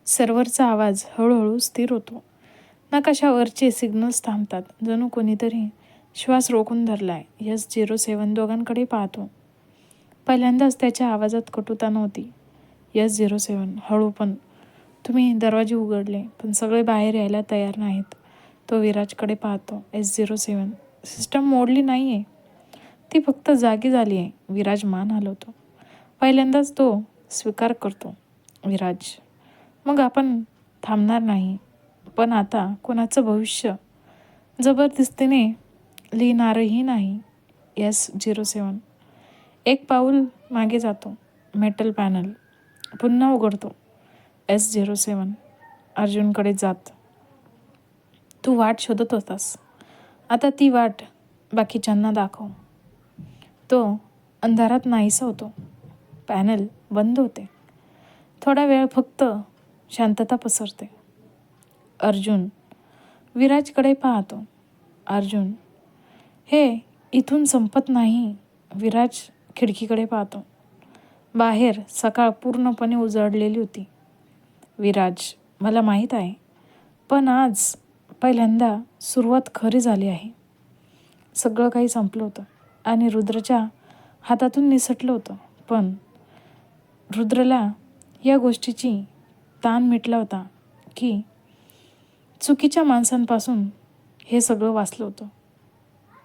सर्व्हरचा आवाज हळूहळू स्थिर होतो. नकाशावरचे सिग्नल्स थांबतात. जणू कोणीतरी श्वास रोखून धरलाय. S07 दोघांकडे पाहतो. पहिल्यांदाच त्याच्या आवाजात कटुता नव्हती. S07 हळू, पण तुम्ही दरवाजे उघडले, पण सगळे बाहेर यायला तयार नाहीत. तो विराजकडे पाहतो. S07 सिस्टम मोडली नाहीये, ती फक्त जागी झाली आहे. विराज मान हलवतो. पहिल्यांदाच तो स्वीकार करतो. विराज, मग आपण थांबणार नाही, पण आता कोणाचं भविष्य जबरदस्तीने लिहिणारही नाही. S07 एक पाऊल मागे जातो. मेटल पॅनल पुन्हा उघडतो. S07 अर्जुनकडे जात, तू वाट शोधत होतास, आता ती वाट बाकीच्यांना दाखव. तो अंधारात नाहीसा होतो. पॅनल बंद होते. थोडा वेळ फक्त शांतता पसरते. अर्जुन विराजकडे पाहतो. अर्जुन, हे इथून संपत नाही. विराज खिडकीकडे पाहतो. बाहेर सकाळ पूर्णपणे उजळलेली होती. विराज, मला माहीत आहे, पण आज पहिल्यांदा सुरुवात खरी झाली आहे. सगळं काही संपलं होतं आणि रुद्रच्या हातातून निसटलं होतं, पण रुद्रला या गोष्टीची ताण मिटला होता की चुकीच्या माणसांपासून हे सगळं वाचलं होतं.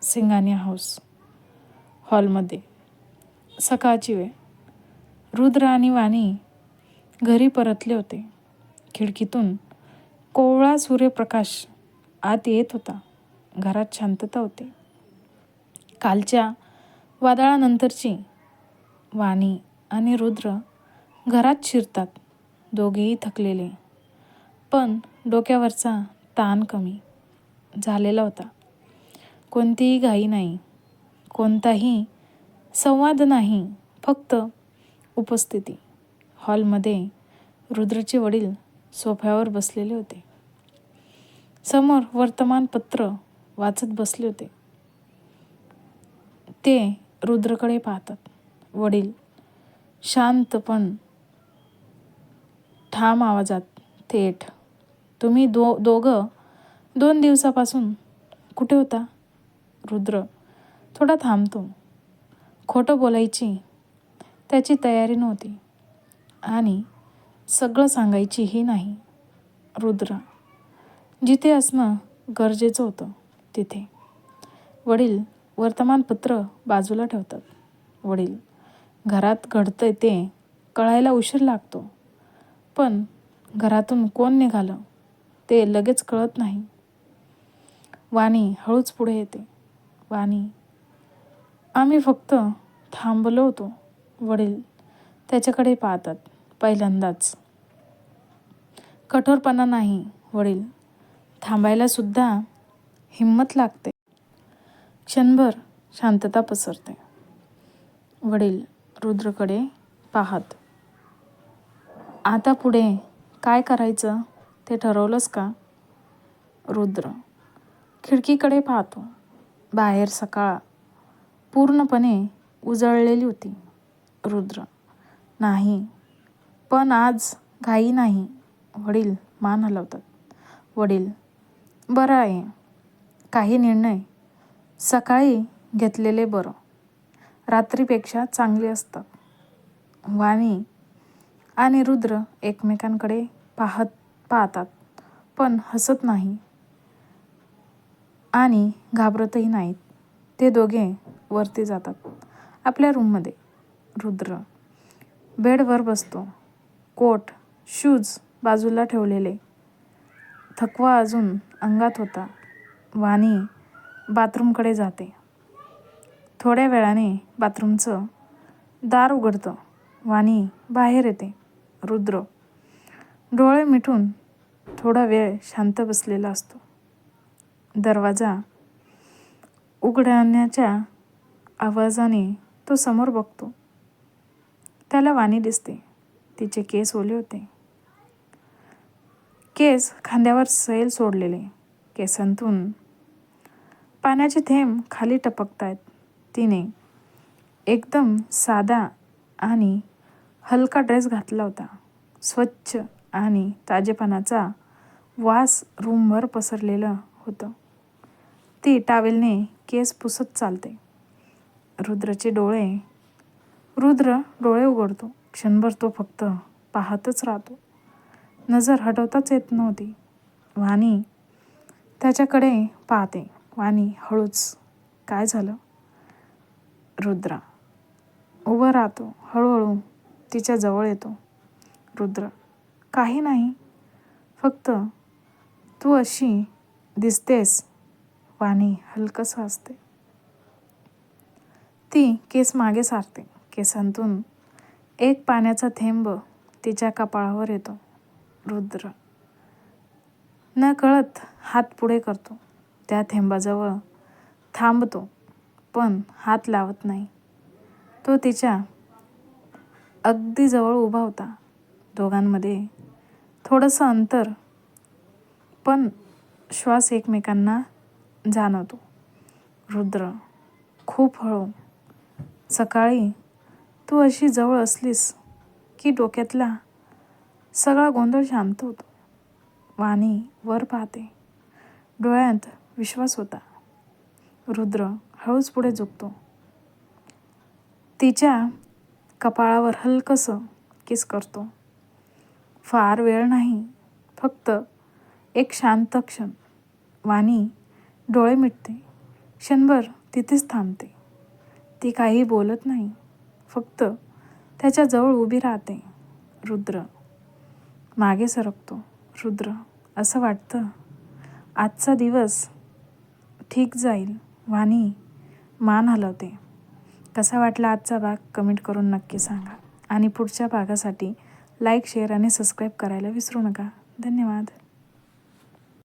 सिंगानिया हाऊस हॉलमध्ये सकाळची वेळ. रुद्र आणि वाणी घरी परतले होते. खिडकीतून कोवळा सूर्यप्रकाश आत येत होता. घरात शांतता होती. कालच्या वादळानंतरची. वाणी आणि रुद्र घरात शिरतात. दोघेही थकलेले, पण डोक्यावरचा ताण कमी झालेला होता. कोणतीही घाई नाही, कोणताही संवाद नाही, फक्त उपस्थिती. हॉलमध्ये रुद्रचे वडील सोफ्यावर बसलेले होते. समोर वर्तमानपत्र वाचत बसले होते. ते रुद्रकडे पाहतात. वडील शांत पण ठाम आवाजात, थेट, तुम्ही दोघं 2 दिवसापासून कुठे होता? रुद्र थोडा थांबतो. खोटं बोलायची त्याची तयारी नव्हती आणि सगळं सांगायचीही नाही. रुद्र जिथे असणं गरजेचं होतं तिथे. वडील वर्तमानपत्र बाजूला ठेवतात. वडील, घरात घडतंय ते कळायला उशीर लागतो, पण घरातून कोण निघालं ते लगेच कळत नाही. वाणी हळूच पुढे येते. वाणी, आम्ही फक्त थांबलो होतो. वडील त्याच्याकडे पाहतात. पहिल्यांदाच. कठोरपणा नाही. वडील, थांबायला सुद्धा हिंमत लागते. क्षणभर शांतता पसरते. वडील रुद्रकडे पाहत, आता पुढे काय करायचं ते ठरवलंस का? रुद्र खिडकीकडे पाहतो. बाहेर सकाळ पूर्णपणे उजळलेली होती. रुद्र, नाही, पण आज घाई नाही. वडील मान हलवतात. वडील, बरं आहे. काही निर्णय सकाळी घेतलेले बरं, रात्रीपेक्षा चांगले असतात. वाणी आणि रुद्र एकमेकांकडे पाहतात, पण हसत नाही आणि घाबरतही नाहीत. ते दोघे वरती जातात आपल्या रूममध्ये. रुद्र बेडवर बसतो. कोट, शूज बाजूला ठेवलेले. थकवा अजून अंगात होता. वाणी बाथरूमकडे जाते. थोड्या वेळाने बाथरूमचं दार उघडतं. वाणी बाहेर येते. रुद्र डोळे मिटून थोडा वेळ शांत बसलेला असतो. दरवाजा उघडण्याच्या आवाजाने तो समोर बघतो. त्याला वाणी दिसते. तिचे केस ओले होते. केस खांद्यावर सैल सोडलेले. केसांतून पाण्याचे थेंब खाली टपकतायत. तिने एकदम साधा आणि हलका ड्रेस घातला होता. स्वच्छ आणि ताजेपणाचा वास रूमभर पसरलेलं होतं. ती टावेलने केस पुसत चालते. रुद्र डोळे उघडतो. क्षणभर तो फक्त पाहतच राहतो. नजर हटवताच येत नव्हती. वाणी त्याच्याकडे पाहते. वाणी हळूच, काय झालं? रुद्र उभं राहतो. हळूहळू तिच्या जवळ येतो. रुद्र, काही नाही, फक्त तू अशी दिसतेस. वाणी हलकंसं हसते. ती केस मागे सारते. केसांतून एक पाण्याचा थेंब तिच्या कपाळावर येतो. रुद्र न कळत हात पुढे करतो. त्या थेंबाजवळ थांबतो, पण हात लावत नाही. तो तिच्या अगदी जवळ उभा होता. दोघांमध्ये थोडंसं अंतर, पण श्वास एकमेकांना जाणवतो. रुद्र खूप हळू, सकाळी तू अशी जवळ असलीस की डोक्यातला सगळा गोंधळ शांत होतो. वाणी वर पाहते. डोळ्यात विश्वास होता. रुद्र हळूच पुढे झुकतो. तिच्या कपाळावर हलकंसं किस करतो. फार वेळ नाही, फक्त एक शांत क्षण. वाणी डोळे मिटते. क्षणभर तिथेच थांबते. ती काही बोलत नाही, फक्त त्याच्याजवळ उभी राहते. रुद्र मागे सरकतो. रुद्र, असं वाटतं आजचा दिवस ठीक जाईल. वाणी मान हलवते. कसा वाटला आजचा भाग कमेंट करून नक्की सांगा. आणि पुढच्या भागासाठी लाईक, शेअर आणि सबस्क्राईब करायला विसरू नका. धन्यवाद.